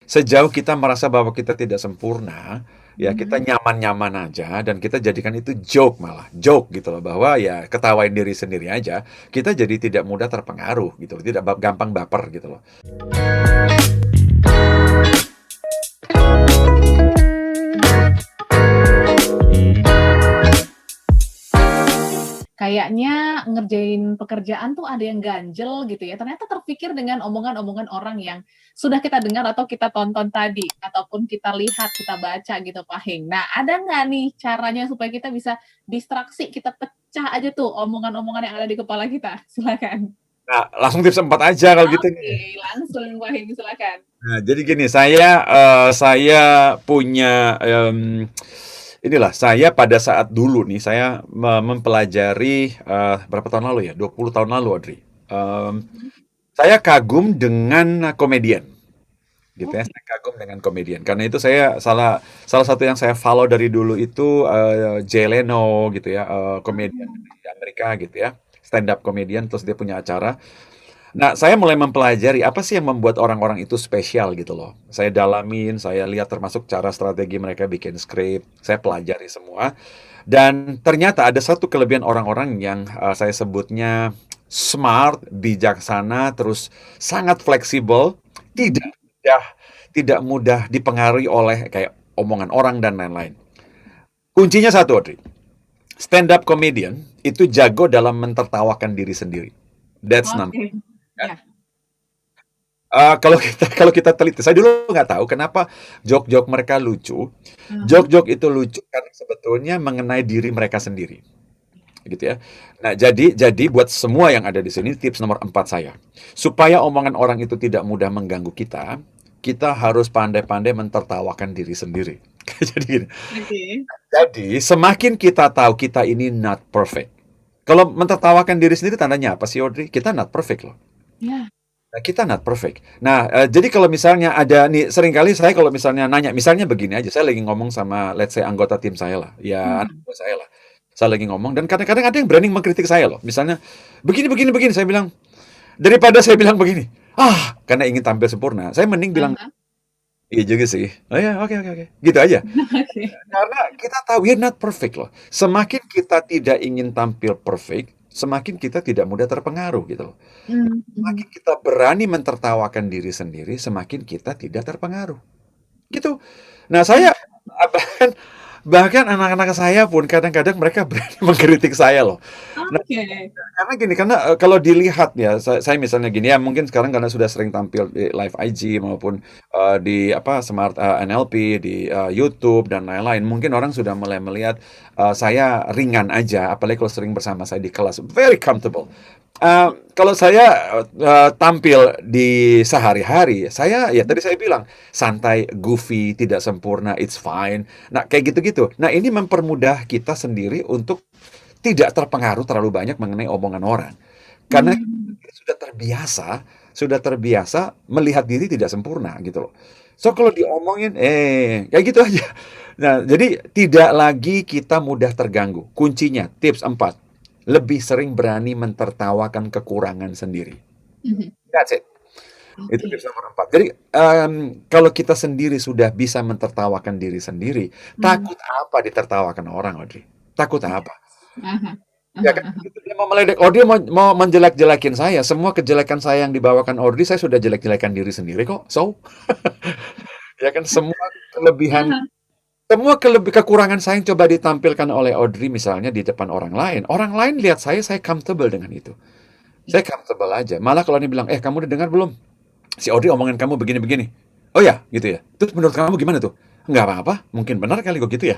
sejauh kita merasa bahwa kita tidak sempurna, ya kita nyaman-nyaman aja dan kita jadikan itu joke, malah joke gitu loh, bahwa ya ketawain diri sendiri aja, kita jadi tidak mudah terpengaruh gitu loh, tidak gampang baper gitu loh. Kayaknya ngerjain pekerjaan tuh ada yang ganjel gitu ya, ternyata terpikir dengan omongan-omongan orang yang sudah kita dengar atau kita tonton tadi, ataupun kita lihat, kita baca gitu, Pak Heng. Nah, ada nggak nih caranya supaya kita bisa distraksi, kita pecah aja tuh omongan-omongan yang ada di kepala kita? Silakan. Nah, langsung tips 4 aja kalau gitu nih. Oke, langsung Pak Heng, silakan. Nah, jadi gini, saya punya inilah saya pada saat dulu nih saya mempelajari berapa tahun lalu ya? 20 tahun lalu, Audrey. Saya kagum dengan komedian gitu ya. Oke. Saya kagum dengan komedian. Karena itu saya salah salah satu yang saya follow dari dulu itu Jay Leno gitu ya, komedian di Amerika gitu ya. Stand up komedian, terus dia punya acara. Nah, saya mulai mempelajari apa sih yang membuat orang-orang itu spesial gitu loh. Saya dalamin, saya lihat termasuk cara strategi mereka bikin skrip, saya pelajari semua. Dan ternyata ada satu kelebihan orang-orang yang saya sebutnya smart, bijaksana, terus sangat fleksibel, tidak mudah tidak mudah dipengaruhi oleh kayak omongan orang dan lain-lain. Kuncinya satu, Audrey. Stand up comedian itu jago dalam mentertawakan diri sendiri. That's number. Oke. Ya. Kalau kita teliti, saya dulu nggak tahu kenapa joke-joke mereka lucu. Mhm. Joke-joke itu lucu karena sebetulnya mengenai diri mereka sendiri, gitu ya. Nah, jadi buat semua yang ada di sini tips nomor 4 saya. Supaya omongan orang itu tidak mudah mengganggu kita, kita harus pandai-pandai mentertawakan diri sendiri. Jadi gini, Oke. jadi semakin kita tahu kita ini not perfect. Kalau mentertawakan diri sendiri tandanya apa sih, Audrey? Kita not perfect loh. Ya. Nah, kita not perfect. Nah, jadi kalau misalnya ada nih, seringkali saya kalau misalnya nanya, misalnya begini aja, saya lagi ngomong sama, let's say, anggota tim saya lah, ya anak Mhm. buah saya lah. Saya lagi ngomong, dan kadang-kadang ada yang berani mengkritik saya loh. Misalnya, begini, begini, begini, saya bilang, daripada saya bilang begini, karena ingin tampil sempurna, saya mending bilang, Ah iya juga sih. Oh ya, oke, oke, oke. Gitu aja. Oke. Karena kita tahu, we're not perfect loh. Semakin kita tidak ingin tampil perfect, semakin kita tidak mudah terpengaruh gitu loh. Mhm. Semakin kita berani mentertawakan diri sendiri, semakin kita tidak terpengaruh. Gitu. Nah, saya bahkan bahkan anak-anak saya pun kadang-kadang mereka berani mengkritik saya loh. Nah, Oke. karena gini, karena kalau dilihat ya, saya misalnya gini ya, mungkin sekarang karena sudah sering tampil di live IG maupun di apa Smart NLP di YouTube dan lain-lain, mungkin orang sudah mulai melihat saya ringan aja, apalagi kalau sering bersama saya di kelas, very comfortable. Kalau saya tampil di sehari-hari, saya ya tadi saya bilang santai, goofy, tidak sempurna, it's fine. Nah, kayak gitu-gitu. Nah, ini mempermudah kita sendiri untuk tidak terpengaruh terlalu banyak mengenai omongan orang. Karena Mmm. sudah terbiasa melihat diri tidak sempurna gitu loh. So kalau diomongin, kayak gitu aja. Nah, jadi tidak lagi kita mudah terganggu. Kuncinya, tips 4, lebih sering berani mentertawakan kekurangan sendiri. Mhm. That's it. Itu Oke. tips nomor 4. Jadi, kalau kita sendiri sudah bisa mentertawakan diri sendiri, Mmm. takut apa ditertawakan orang, Audrey? Takut apa? Ah Ya kan, begitu dia mau meledek, dia mau menjelek-jelekin saya, semua kejelekan saya yang dibawakan Audrey, saya sudah jelek-jelekan diri sendiri kok. So, ya kan, kelebihan Ah kekurangan saya yang coba ditampilkan oleh Audrey misalnya di depan orang lain lihat saya comfortable dengan itu. Saya comfortable aja. Malah kalau dia bilang, kamu udah dengar belum? Si Audrey omongin kamu begini-begini. Oh ya, gitu ya. Terus menurut kamu gimana tuh? Nggak apa-apa, mungkin benar kali kok gitu ya.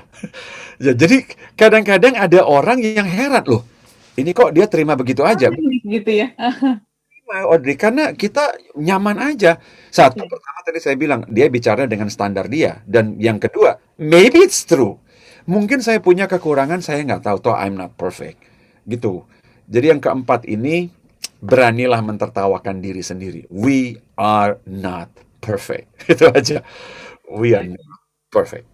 Ya, jadi kadang-kadang ada orang yang heran loh. Ini kok dia terima begitu aja? Gitu ya? Terima, Audrey, karena kita nyaman aja. Satu, Oke. pertama tadi saya bilang, dia bicara dengan standar dia. Dan yang kedua, maybe it's true. Mungkin saya punya kekurangan, saya nggak tahu. Toh I'm not perfect. Gitu. Jadi yang keempat ini, beranilah mentertawakan diri sendiri. We are not perfect. Itu aja. We are not perfect.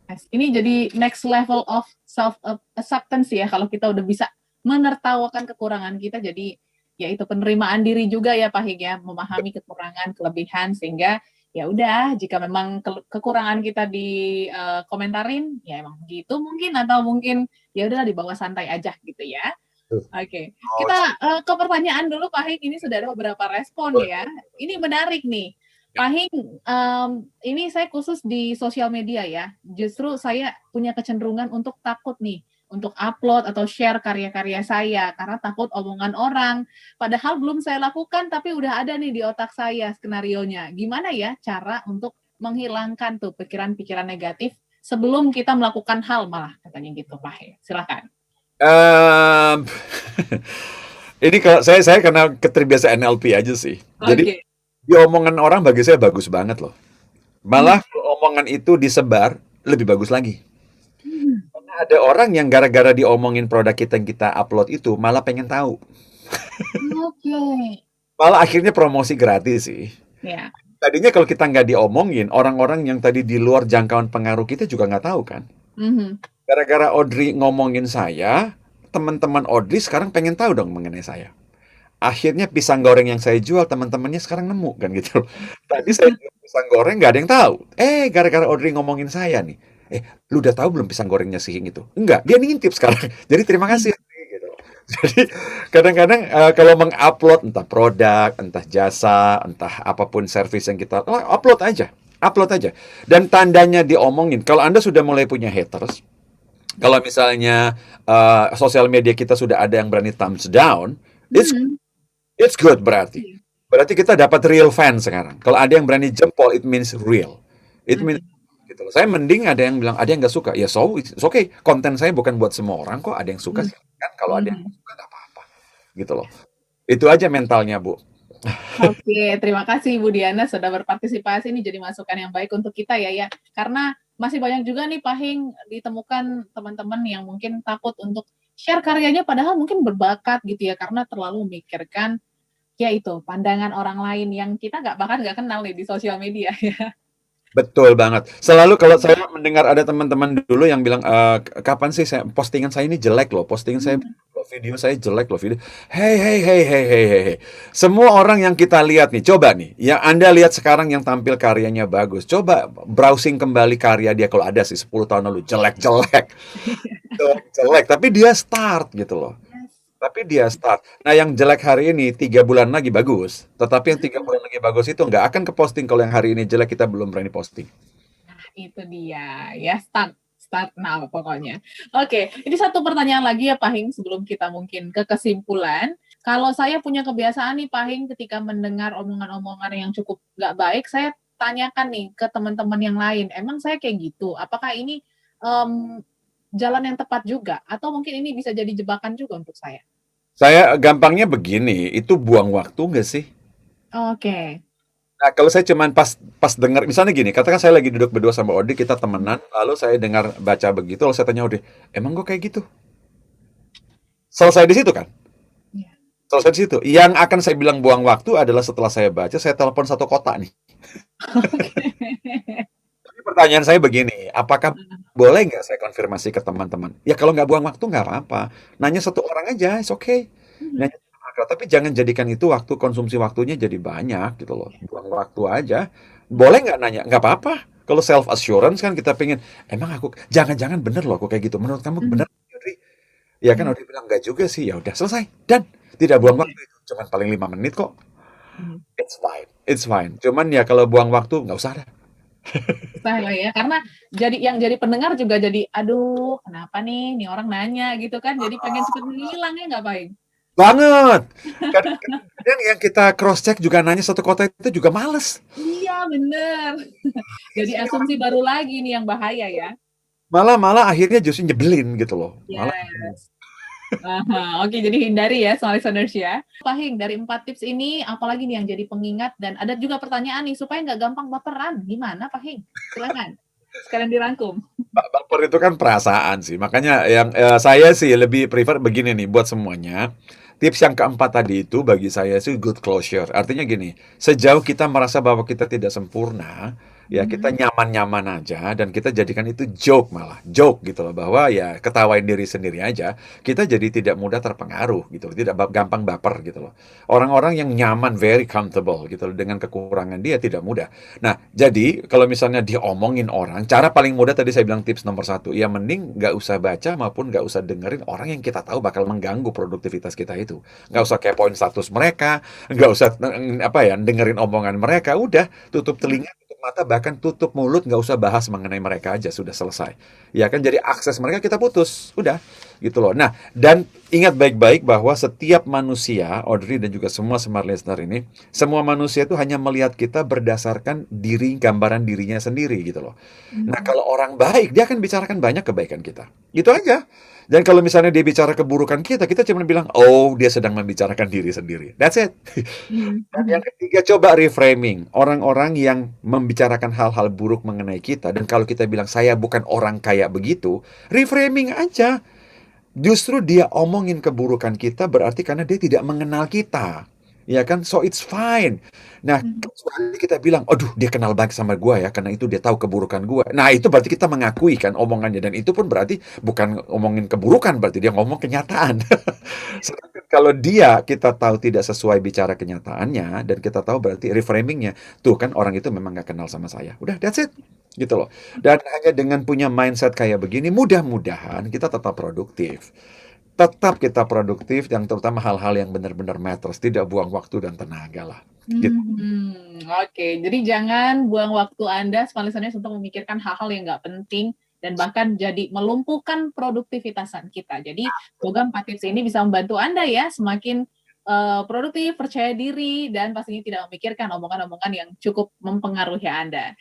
Yes. Ini jadi next level of self acceptance ya, kalau kita udah bisa menertawakan kekurangan kita, jadi ya itu penerimaan diri juga ya Pak Hig ya, memahami kekurangan, kelebihan, sehingga ya udah, jika memang kekurangan kita komentarin, ya emang begitu mungkin, atau mungkin ya udahlah dibawa santai aja gitu ya. Oke, Oh, kita ke pertanyaan dulu Pak Hing, ini sudah ada beberapa respon boleh, ya. boleh. Ini menarik nih. Ya. Pak Hing, ini saya khusus di sosial media ya. Justru saya punya kecenderungan untuk takut nih, untuk upload atau share karya-karya saya, karena takut omongan orang. Padahal belum saya lakukan, tapi udah ada nih di otak saya skenarionya. Gimana ya cara untuk menghilangkan tuh pikiran-pikiran negatif sebelum kita melakukan hal malah, katanya gitu Pak Hing. Silakan. Em, ini kalau saya karena keterbiasaan NLP aja sih. Jadi Oke. di omongan orang bagi saya bagus banget loh. Hmm. Malah kalau omongan itu disebar lebih bagus lagi. Hmm. Karena ada orang yang gara-gara diomongin produk kita yang kita upload itu malah pengen tahu. Oke. Malah akhirnya promosi gratis sih. Ya. Tadinya kalau kita nggak diomongin, orang-orang yang tadi di luar jangkauan pengaruh kita juga nggak tahu kan. Mhm. Gara-gara Audrey ngomongin saya, teman-teman Audrey sekarang pengen tahu dong mengenai saya. Akhirnya pisang goreng yang saya jual teman-temannya sekarang nemu kan gitu. Tadi saya jual pisang goreng nggak ada yang tahu. Gara-gara Audrey ngomongin saya nih. Lu udah tahu belum pisang gorengnya si Hing itu? Enggak, dia ngintip sekarang. Jadi terima kasih. Gitu. Jadi kadang-kadang kalau mengupload entah produk, entah jasa, entah apapun service yang kita upload aja, upload aja. Dan tandanya diomongin. Kalau Anda sudah mulai punya haters, kalau misalnya sosial media kita sudah ada yang berani thumbs down, it's Mhm. It's good berarti. Iya. Berarti kita dapat real fan sekarang. Kalau ada yang berani jempol, it means real. It means Oke. gitu loh. Saya mending ada yang bilang ada yang nggak suka. Ya so, it's okay. Konten saya bukan buat semua orang kok. Ada yang suka Mhm. kan. Kalau ada yang Mhm. nggak suka nggak apa-apa. Gitu loh. Itu aja mentalnya Bu. Oke, terima kasih Ibu Diana sudah berpartisipasi. Ini jadi masukan yang baik untuk kita ya. Karena masih banyak juga nih Pak Hing ditemukan teman-teman yang mungkin takut untuk share karyanya padahal mungkin berbakat gitu ya, karena terlalu memikirkan ya itu pandangan orang lain yang kita bahkan nggak kenal nih di sosial media ya. Betul banget. Selalu kalau saya mendengar ada teman-teman dulu yang bilang, kapan sih postingan saya ini jelek loh, postingan saya Hmm. loh, video saya jelek loh, video. Hey, hey, hey, hey, hey, hey, hey. Semua orang yang kita lihat nih, coba nih, yang Anda lihat sekarang yang tampil karyanya bagus, coba browsing kembali karya dia kalau ada sih 10 tahun lalu, jelek-jelek. Jelek, tapi dia start gitu loh. Yes. Tapi dia start. Nah, yang jelek hari ini 3 bulan lagi bagus. Tetapi yang 3 bulan lagi bagus itu nggak akan ke posting kalau yang hari ini jelek kita belum berani posting. Nah, itu dia ya, start now pokoknya. Oke, ini satu pertanyaan lagi ya Pak Hing sebelum kita mungkin ke kesimpulan. Kalau saya punya kebiasaan nih Pak Hing ketika mendengar omongan-omongan yang cukup nggak baik, saya tanyakan nih ke teman-teman yang lain, emang saya kayak gitu? Apakah ini jalan yang tepat juga? Atau mungkin ini bisa jadi jebakan juga untuk saya? Saya gampangnya begini, itu buang waktu nggak sih? Oke. Nah, kalau saya cuman pas dengar, misalnya gini, katakan saya lagi duduk berdua sama Odi, kita temenan, lalu saya dengar baca begitu, lalu saya tanya Odi, emang gue kayak gitu? Selesai di situ kan? Ya. Selesai di situ. Yang akan saya bilang buang waktu adalah setelah saya baca, saya telepon satu kota nih. Tapi pertanyaan saya begini, apakah boleh nggak saya konfirmasi ke teman-teman? Ya kalau nggak buang waktu nggak apa-apa. Nanya satu orang aja, it's okay. Nanya satu orang, tapi jangan jadikan itu waktu konsumsi waktunya jadi banyak gitu loh. Buang waktu aja. Boleh nggak nanya? Nggak apa-apa. Kalau self assurance kan kita pengen, emang aku jangan-jangan bener loh aku kayak gitu. Menurut kamu bener, Audrey? Ya kan Audrey bilang nggak juga sih. Ya udah selesai dan tidak buang waktu itu. Cuman paling 5 menit kok. It's fine, it's fine. Cuman ya kalau buang waktu nggak usah dah. Lah ya, karena jadi pendengar juga jadi, aduh kenapa nih orang nanya gitu kan, jadi pengen cepet menghilang ya nggak Pak Hing? Banget. Kadang-kadang yang kita cross check juga nanya satu kota itu juga males. Iya bener. Jadi asumsi baru lagi nih yang bahaya ya. Malah akhirnya justru nyebelin gitu loh. Malah Yes. Aha, oke, jadi hindari ya small listeners ya. Pak Hing, dari 4 tips ini, apalagi nih yang jadi pengingat dan ada juga pertanyaan nih supaya nggak gampang baperan. Gimana Pak Hing? Silakan. Sekalian dirangkum. baper itu kan perasaan sih. Makanya yang saya sih lebih prefer begini nih buat semuanya. Tips yang keempat tadi itu bagi saya sih good closure. Artinya gini, sejauh kita merasa bahwa kita tidak sempurna, Ya kita Mhm. nyaman-nyaman aja dan kita jadikan itu joke malah, joke gitu loh bahwa ya ketawain diri sendiri aja, kita jadi tidak mudah terpengaruh gitu loh, tidak gampang baper gitu loh. Orang-orang yang nyaman, very comfortable gitu loh dengan kekurangan dia tidak mudah. Nah, jadi kalau misalnya diomongin orang, cara paling mudah tadi saya bilang tips nomor satu, ya mending nggak usah baca maupun nggak usah dengerin orang yang kita tahu bakal mengganggu produktivitas kita itu. Nggak usah kepoin status mereka, nggak usah apa ya dengerin omongan mereka, udah tutup telinga, tutup mata, bahkan tutup mulut, nggak usah bahas mengenai mereka aja, sudah selesai. Ya kan, jadi akses mereka kita putus, udah gitu loh. Nah, dan ingat baik-baik bahwa setiap manusia, Audrey dan juga semua smart listener ini, semua manusia itu hanya melihat kita berdasarkan gambaran dirinya sendiri gitu loh. Nah, Mhm. kalau orang baik, dia akan bicarakan banyak kebaikan kita. Itu aja. Dan kalau misalnya dia bicara keburukan kita cuma bilang, oh dia sedang membicarakan diri sendiri. That's it. Mhm. Dan yang Mhm. ketiga, coba reframing. Orang-orang yang membicarakan hal-hal buruk mengenai kita, dan kalau kita bilang, saya bukan orang kayak begitu, reframing aja. Justru dia omongin keburukan kita berarti karena dia tidak mengenal kita. Ya kan? So it's fine. Nah, Mhm. kecuali kita bilang, aduh dia kenal baik sama gua ya, karena itu dia tahu keburukan gua. Nah, itu berarti kita mengakui kan omongannya. Dan itu pun berarti bukan ngomongin keburukan, berarti dia ngomong kenyataan. Sedangkan kalau dia kita tahu tidak sesuai bicara kenyataannya, dan kita tahu berarti reframingnya, tuh kan orang itu memang nggak kenal sama saya. Udah, that's it. Gitu loh. Dan hanya dengan punya mindset kayak begini, mudah-mudahan kita tetap produktif. Tetap kita produktif, yang terutama hal-hal yang benar-benar matters, tidak buang waktu dan tenaga lah. Gitu. Mhm, oke. Jadi jangan buang waktu Anda semalasannya untuk memikirkan hal-hal yang nggak penting dan bahkan jadi melumpuhkan produktivitasan kita. Jadi semoga 4 tips ini bisa membantu Anda ya semakin, produktif, percaya diri, dan pastinya tidak memikirkan omongan-omongan yang cukup mempengaruhi Anda.